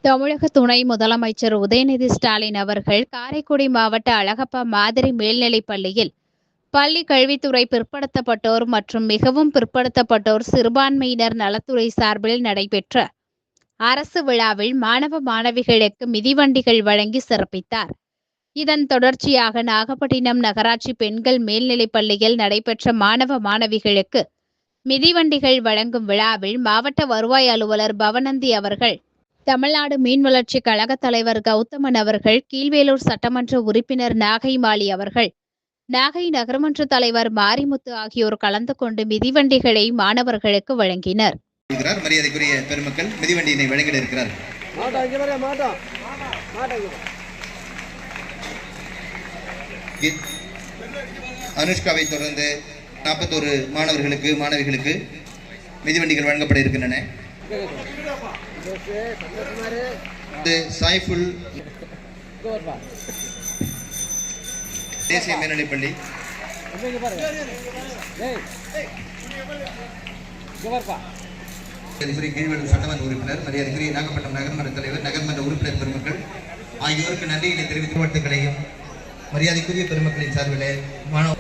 தமிழக துணை முதலமைச்சர் உதயநிதி ஸ்டாலின் அவர்கள் காரைக்குடி மாவட்ட அழகப்பா மாதிரி மேல்நிலைப் பள்ளியில் பள்ளி கல்வித்துறை பிற்படுத்தப்பட்டோர் மற்றும் மிகவும் பிற்படுத்தப்பட்டோர் சிறுபான்மையினர் நலத்துறை சார்பில் நடைபெற்ற அரசு விழாவில் மாணவ மாணவிகளுக்கு மிதிவண்டிகள் வழங்கி சிறப்பித்தார். இதன் தொடர்ச்சியாக நாகப்பட்டினம் நகராட்சி பெண்கள் மேல்நிலைப் பள்ளியில் நடைபெற்ற மாணவ மாணவிகளுக்கு மிதிவண்டிகள் வழங்கும் விழாவில் மாவட்ட வருவாய் அலுவலர் பவனந்தி அவர்கள், தமிழ்நாடு மீன் வளர்ச்சி கழக தலைவர் கௌதமன் அவர்கள், கீழ்வேலூர் சட்டமன்ற உறுப்பினர் நாகை மாலி அவர்கள், நாகை நகரமன்ற தலைவர் மாரிமுத்து ஆகியோர் கலந்து கொண்டு மிதிவண்டிகளை மாணவர்களுக்கு வழங்கினர். மரியாதைக்குரிய பெருமக்கள் மிதிவண்டியினை வழங்கிட இருக்கிறார். அனுஷ்காவை தொடர்ந்து 41 மாணவர்களுக்கு மாணவிகளுக்கு மிதிவண்டிகள் வழங்கப்பட இருக்கின்றன. சாய்ஃபுல் தேசிய மேல்நிலைப்பள்ளி, கீழ்வேலூர் சட்டமன்ற உறுப்பினர், மரியாதைக்குரிய நாகப்பட்டினம் நகர்மன்ற தலைவர், நகர்மன்ற உறுப்பினர் பெருமக்கள் ஆகியோருக்கு நன்றிகளை தெரிவித்து வாழ்த்துக்களையும் மரியாதைக்குரிய பெருமக்களின் சார்பிலே மாணவ